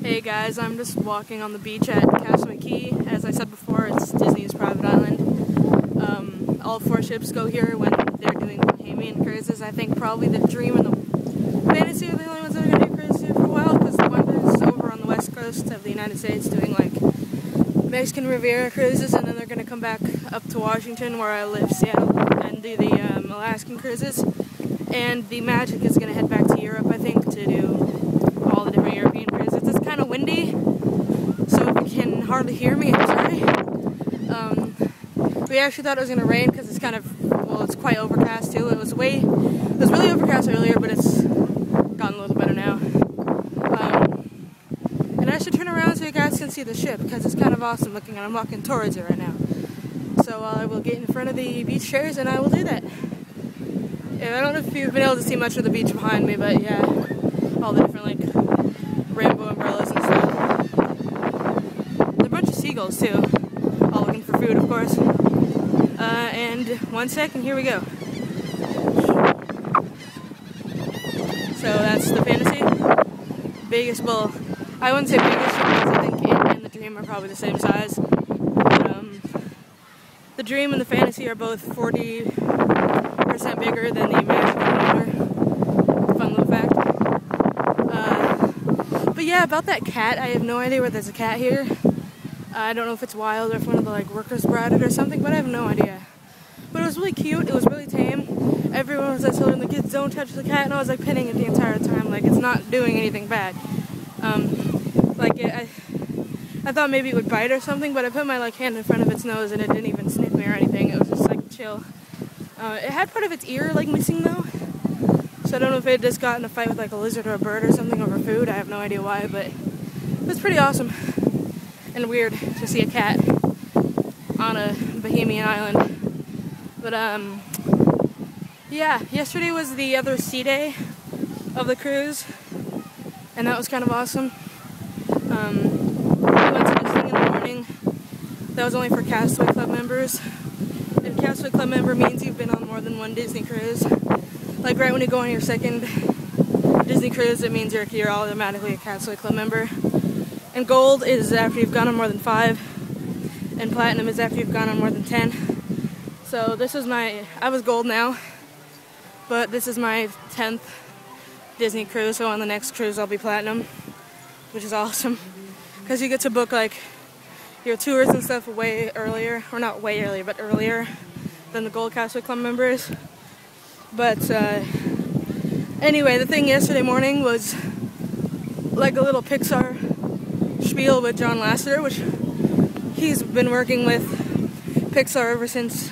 Hey guys, I'm just walking on the beach at Castaway Cay. As I said before, it's Disney's private island. All 4 ships go here when they're doing Bohemian cruises. I think probably the Dream and the Fantasy are the only ones that are going to do cruises here for a while, because the one is over on the west coast of the United States doing like Mexican Riviera cruises, and then they're going to come back up to Washington, where I live, Seattle, and do the Alaskan cruises. And the Magic is going to head back to Europe, I think, to do all the different European cruises. It's kind of windy, so if you can hardly hear me, I'm sorry. We actually thought it was going to rain because it's kind of, well, it's quite overcast too. It was really overcast earlier, but it's gotten a little better now. And I should turn around so you guys can see the ship, because it's kind of awesome looking, and I'm walking towards it right now. So I will get in front of the beach chairs and I will do that. Yeah, I don't know if you've been able to see much of the beach behind me, but yeah, all the different like rainbow umbrellas and stuff. There are a bunch of seagulls too, all looking for food, of course. And 1 second, here we go. So that's the Fantasy. Biggest bull. I wouldn't say biggest, because I think it and the Dream are probably the same size. The Dream and the Fantasy are both 40% bigger than the Magic and the Fun little fact. But yeah, about that cat, I have no idea where there's a cat here. I don't know if it's wild or if one of the like workers brought it or something, but I have no idea. But it was really cute, it was really tame. Everyone was like telling the kids, don't touch the cat, and I was like petting it the entire time, like it's not doing anything bad. I thought maybe it would bite or something, but I put my like hand in front of its nose and it didn't even sniff me or anything. It was just like chill. It had part of its ear like missing though, so I don't know if it just got in a fight with like a lizard or a bird or something over food. I have no idea why, but it was pretty awesome and weird to see a cat on a Bohemian island. But yeah, yesterday was the other sea day of the cruise, and that was kind of awesome. We went to this thing in the morning that was only for Castaway Club members. And Castaway Club member means you've been on more than one Disney cruise. Like right when you go on your second Disney cruise, it means you're automatically a Castaway Club member. And gold is after you've gone on more than 5, and platinum is after you've gone on more than 10. So this is I was gold now, but this is my 10th Disney cruise, so on the next cruise I'll be platinum, which is awesome, because you get to book like your tours and stuff way earlier, or not way earlier, but earlier than the Gold Castaway Club members. But anyway, the thing yesterday morning was like a little Pixar spiel with John Lasseter, which he's been working with Pixar ever since.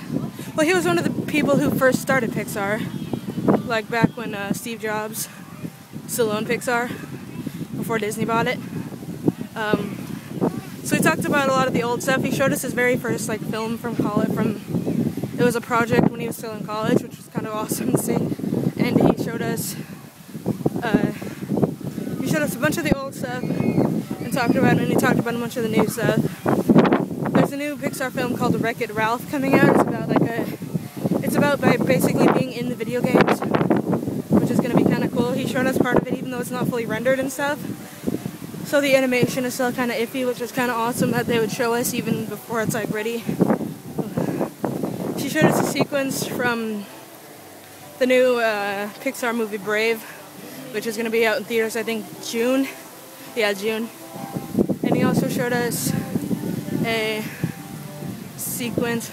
Well, he was one of the people who first started Pixar, like back when Steve Jobs still owned Pixar, before Disney bought it. So he talked about a lot of the old stuff. He showed us his very first like film from college. It was a project when he was still in college, which was kind of awesome to see. And he showed us a bunch of the old stuff and talked about it. And he talked about a bunch of the new stuff. There's a new Pixar film called Wreck-It Ralph coming out. It's about basically being in the video games, which is going to be kind of cool. He showed us part of it, even though it's not fully rendered and stuff. So the animation is still kind of iffy, which is kind of awesome that they would show us even before it's like ready. She showed us a sequence from the new Pixar movie Brave, which is going to be out in theaters, I think June. Yeah, June. And he also showed us a sequence.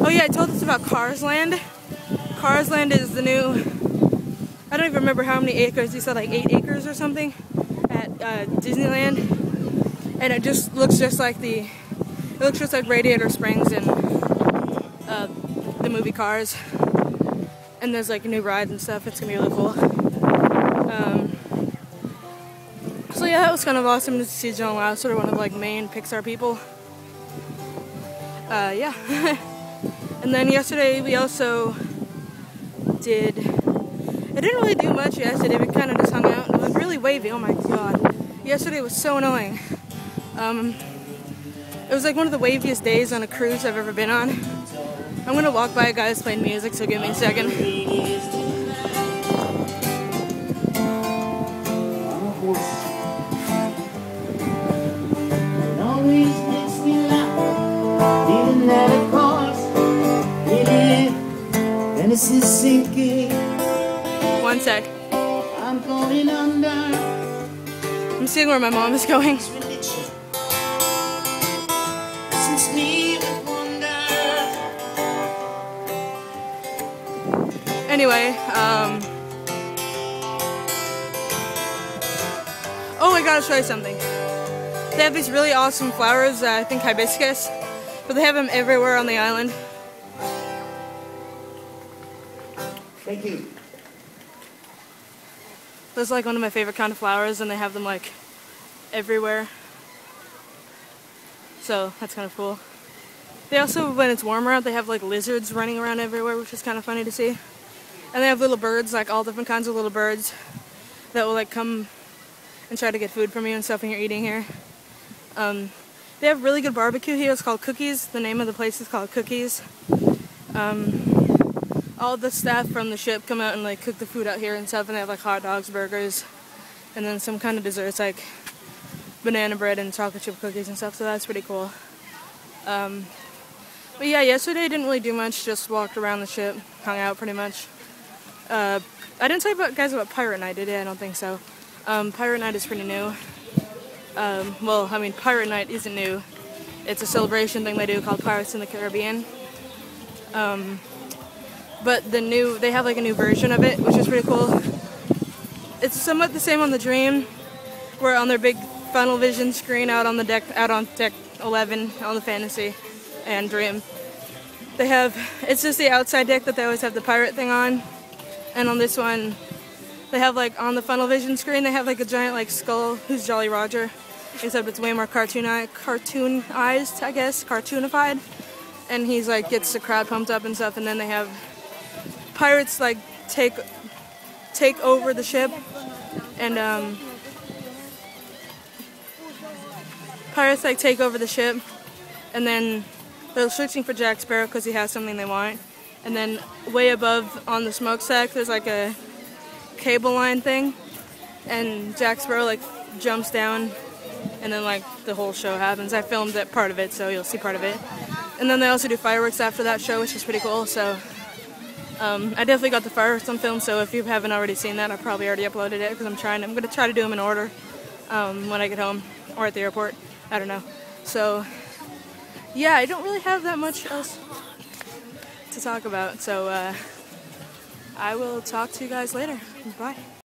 Oh yeah, I told us about Cars Land. Cars Land is the new, I don't even remember how many acres, he said like 8 acres or something at Disneyland. And it just looks just like Radiator Springs in the movie Cars. And there's like new rides and stuff. It's gonna be really cool. So yeah, that was kind of awesome to see John Lasseter, one of the like main Pixar people. Yeah. And then yesterday we also I didn't really do much yesterday. We kind of just hung out. It was really wavy. Oh my god. Yesterday was so annoying. It was like one of the waviest days on a cruise I've ever been on. I'm gonna walk by a guy who's playing music, so give me a second. sec. I'm going under. I'm seeing where my mom is going. Since me with wonder. Anyway, oh, I gotta show you something. They have these really awesome flowers, I think hibiscus, but they have them everywhere on the island. Thank you. That's like one of my favorite kind of flowers, and they have them like everywhere. So that's kind of cool. They also, when it's warmer out, they have like lizards running around everywhere, which is kind of funny to see. And they have little birds, like all different kinds of little birds that will like come and try to get food from you and stuff when you're eating here. They have really good barbecue here. It's called Cookies. The name of the place is called Cookies. All the staff from the ship come out and like cook the food out here and stuff, and they have like hot dogs, burgers, and then some kind of desserts like banana bread and chocolate chip cookies and stuff, so that's pretty cool. But yeah, yesterday I didn't really do much, just walked around the ship, hung out pretty much. I didn't tell you guys about Pirate Night, did I? I don't think so. Pirate Night is pretty new. Well, I mean, Pirate Night isn't new. It's a celebration thing they do called Pirates in the Caribbean. But they have like a new version of it, which is pretty cool. It's somewhat the same on the Dream, where on their big funnel vision screen out on deck 11 on the Fantasy and Dream, it's just the outside deck that they always have the pirate thing on. And on this one, they have like on the funnel vision screen, they have like a giant like skull who's Jolly Roger, except it's way more cartoonized, I guess, cartoonified. And he's like gets the crowd pumped up and stuff. And then they have pirates like take over the ship, and pirates like take over the ship, and then they're searching for Jack Sparrow because he has something they want. And then way above on the smokestack, there's like a cable line thing, and Jack Sparrow like jumps down, and then like the whole show happens. I filmed that part of it, so you'll see part of it. And then they also do fireworks after that show, which is pretty cool. So I definitely got the fireworks on film, so if you haven't already seen that, I probably already uploaded it, because I'm going to try to do them in order when I get home, or at the airport. I don't know. So yeah, I don't really have that much else to talk about, so I will talk to you guys later. Bye.